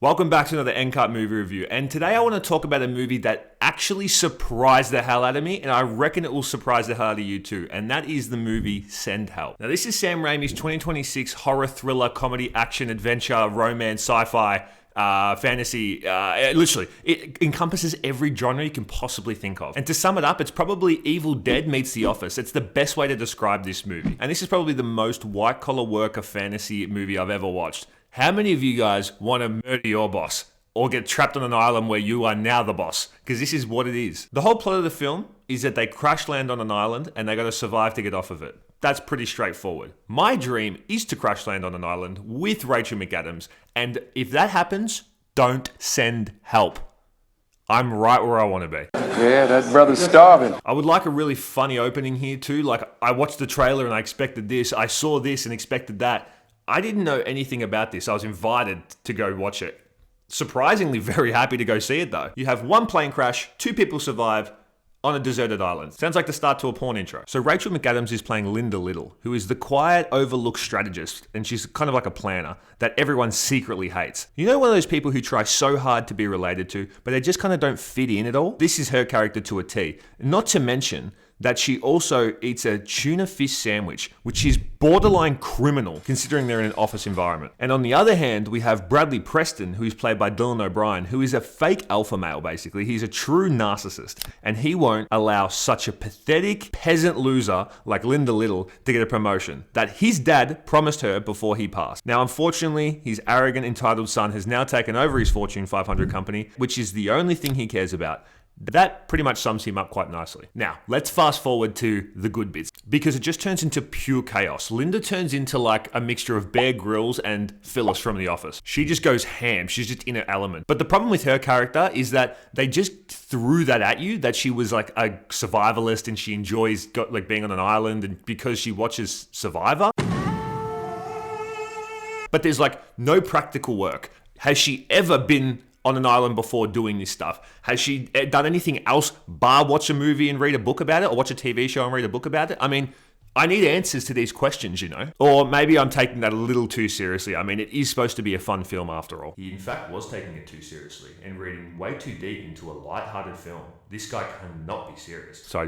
Welcome back to another NCUT movie review, and today I want to talk about a movie that actually surprised the hell out of me, and I reckon it will surprise the hell out of you too, and that is the movie Send Help. Now this is Sam Raimi's 2026 horror, thriller, comedy, action, adventure, romance, sci-fi, fantasy, literally, it encompasses every genre you can possibly think of. And to sum it up, it's probably Evil Dead meets The Office. It's the best way to describe this movie. And this is probably the most white-collar work of fantasy movie I've ever watched. How many of you guys want to murder your boss or get trapped on an island where you are now the boss? Because this is what it is. The whole plot of the film is that they crash land on an island and they got to survive to get off of it. That's pretty straightforward. My dream is to crash land on an island with Rachel McAdams, and if that happens, don't send help. I'm right where I want to be. Yeah, that brother's starving. I would like a really funny opening here too. Like, I watched the trailer and I expected this. I saw this and expected that. I didn't know anything about this. I was invited to go watch it. Surprisingly, very happy to go see it though. You have one plane crash, two people survive on a deserted island. Sounds like the start to a porn intro. So Rachel McAdams is playing Linda Little, who is the quiet, overlooked strategist, and she's kind of like a planner that everyone secretly hates. You know, one of those people who try so hard to be related to, but they just kind of don't fit in at all? This is her character to a T. Not to mention that she also eats a tuna fish sandwich, which is borderline criminal considering they're in an office environment. And on the other hand, we have Bradley Preston, who is played by Dylan O'Brien, who is a fake alpha male, basically. He's a true narcissist, and he won't allow such a pathetic peasant loser like Linda Little to get a promotion that his dad promised her before he passed. Now, unfortunately, his arrogant, entitled son has now taken over his Fortune 500 company, which is the only thing he cares about. That pretty much sums him up quite nicely. Now, let's fast forward to the good bits, because it just turns into pure chaos. Linda turns into like a mixture of Bear Grylls and Phyllis from The Office. She just goes ham. She's just in her element. But the problem with her character is that they just threw that at you, that she was like a survivalist and she enjoys being on an island and because she watches Survivor. But there's like no practical work. Has she ever been on an island before doing this stuff? Has she done anything else bar watch a movie and read a book about it, or watch a TV show and read a book about it? I mean, I need answers to these questions, you know? Or maybe I'm taking that a little too seriously. I mean, it is supposed to be a fun film after all. He in fact was taking it too seriously and reading way too deep into a light-hearted film. This guy cannot be serious. So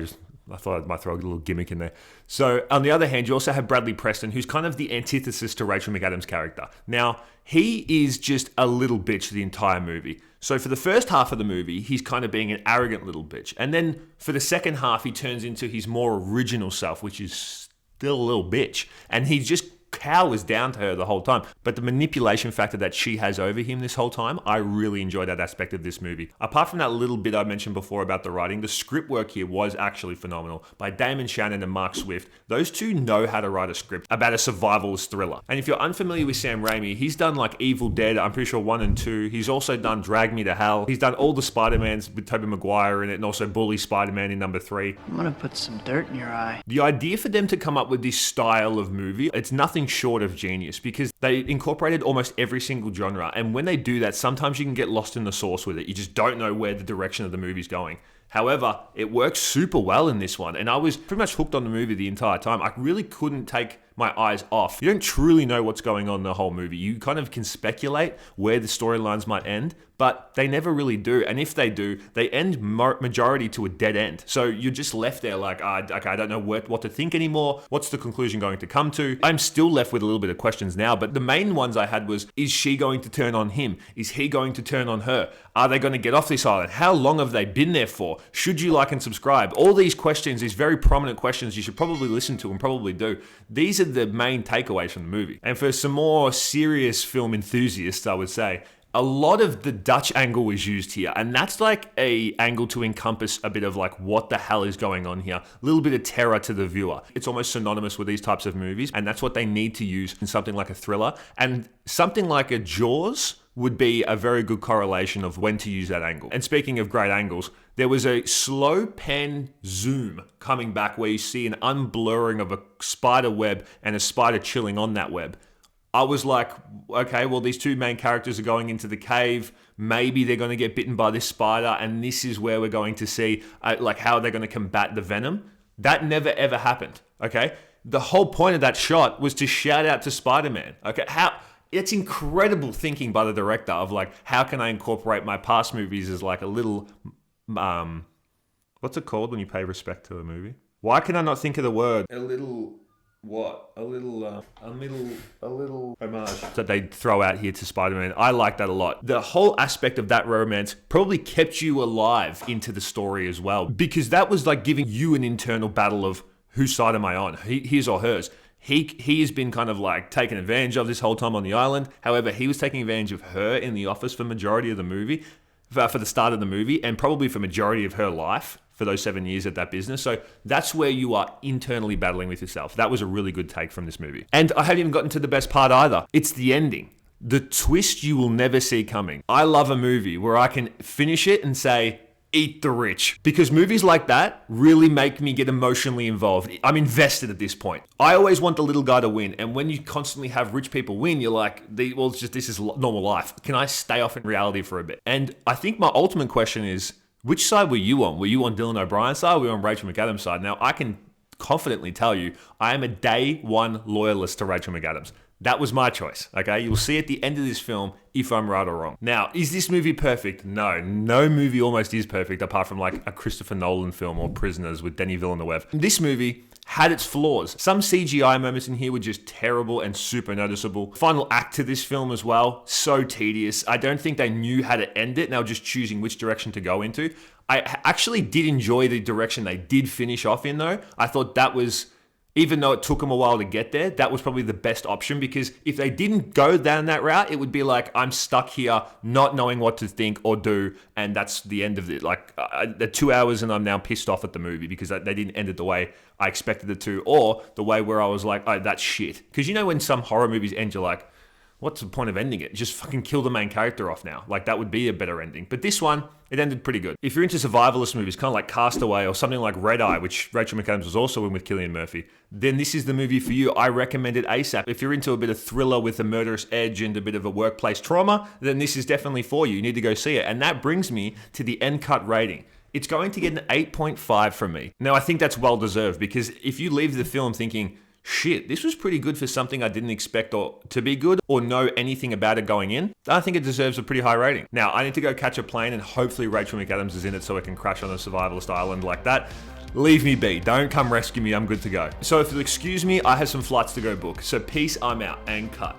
I thought I might throw a little gimmick in there. So on the other hand, you also have Bradley Preston, who's kind of the antithesis to Rachel McAdams' character. Now, he is just a little bitch the entire movie. So for the first half of the movie, he's kind of being an arrogant little bitch. And then for the second half, he turns into his more original self, which is still a little bitch. And he just cowers down to her the whole time. But the manipulation factor that she has over him this whole time, I really enjoyed that aspect of this movie. Apart from that little bit I mentioned before about the writing, the script work here was actually phenomenal by Damon Shannon and Mark Swift. Those two know how to write a script about a survivalist thriller. And if you're unfamiliar with Sam Raimi, he's done like Evil Dead, I'm pretty sure 1 and 2. He's also done Drag Me to Hell. He's done all the Spider-Mans with Tobey Maguire in it, and also Bully Spider-Man in number 3. I'm gonna put some dirt in your eye. The idea for them to come up with this style of movie, it's nothing short of genius, because they incorporated almost every single genre, and when they do that, sometimes you can get lost in the sauce with it. You just don't know where the direction of the movie's going. However, it works super well in this one, and I was pretty much hooked on the movie the entire time. I really couldn't take my eyes off. You don't truly know what's going on in the whole movie. You kind of can speculate where the storylines might end, but they never really do. And if they do, they end majority to a dead end. So you're just left there like, okay, I don't know what to think anymore. What's the conclusion going to come to? I'm still left with a little bit of questions now, but the main ones I had was, is she going to turn on him? Is he going to turn on her? Are they going to get off this island? How long have they been there for? Should you like and subscribe? All these questions, these very prominent questions you should probably listen to and probably do. These are the main takeaways from the movie. And for some more serious film enthusiasts, I would say, a lot of the Dutch angle is used here, and that's like a angle to encompass a bit of like what the hell is going on here, a little bit of terror to the viewer. It's almost synonymous with these types of movies, and that's what they need to use in something like a thriller. And something like a Jaws would be a very good correlation of when to use that angle. And speaking of great angles, there was a slow pan zoom coming back where you see an unblurring of a spider web and a spider chilling on that web. I was like, okay, well, these two main characters are going into the cave. Maybe they're going to get bitten by this spider, and this is where we're going to see like how they're going to combat the venom. That never ever happened, okay? The whole point of that shot was to shout out to Spider-Man, okay? it's incredible thinking by the director of like, how can I incorporate my past movies as like a little, what's it called when you pay respect to a movie? Why can I not think of the word? A little homage that they throw out here to Spider-Man. I like that a lot. The whole aspect of that romance probably kept you alive into the story as well, because that was like giving you an internal battle of whose side am I on, his or hers. He has been kind of like taken advantage of this whole time on the island. However, he was taking advantage of her in the office for majority of the movie, for the start of the movie, and probably for majority of her life for those 7 years at that business. So that's where you are internally battling with yourself. That was a really good take from this movie. And I haven't even gotten to the best part either. It's the ending. The twist you will never see coming. I love a movie where I can finish it and say, eat the rich. Because movies like that really make me get emotionally involved. I'm invested at this point. I always want the little guy to win. And when you constantly have rich people win, you're like, well, it's just, this is normal life. Can I stay off in reality for a bit? And I think my ultimate question is, which side were you on? Were you on Dylan O'Brien's side or were you on Rachel McAdams' side? Now, I can confidently tell you, I am a day one loyalist to Rachel McAdams. That was my choice, okay? You'll see at the end of this film if I'm right or wrong. Now, is this movie perfect? No movie almost is perfect apart from like a Christopher Nolan film or Prisoners with Denis Villeneuve. This movie had its flaws. Some CGI moments in here were just terrible and super noticeable. Final act to this film as well, so tedious. I don't think they knew how to end it and they were just choosing which direction to go into. I actually did enjoy the direction they did finish off in though. I thought that was, even though it took them a while to get there, that was probably the best option, because if they didn't go down that route, it would be like, I'm stuck here not knowing what to think or do, and that's the end of it. Like, the 2 hours and I'm now pissed off at the movie because they didn't end it the way I expected it to, or the way where I was like, oh, that's shit. Because you know when some horror movies end, you're like, what's the point of ending it? Just fucking kill the main character off now. Like, that would be a better ending. But this one, it ended pretty good. If you're into survivalist movies, kind of like Castaway or something like Red Eye, which Rachel McAdams was also in with Cillian Murphy, then this is the movie for you. I recommend it ASAP. If you're into a bit of thriller with a murderous edge and a bit of a workplace trauma, then this is definitely for you. You need to go see it. And that brings me to the NCUT rating. It's going to get an 8.5 from me. Now, I think that's well deserved, because if you leave the film thinking, shit, this was pretty good for something I didn't expect or to be good or know anything about it going in, I think it deserves a pretty high rating. Now, I need to go catch a plane and hopefully Rachel McAdams is in it so I can crash on a survivalist island like that. Leave me be. Don't come rescue me. I'm good to go. So if you'll excuse me, I have some flights to go book. So peace, I'm out, and cut.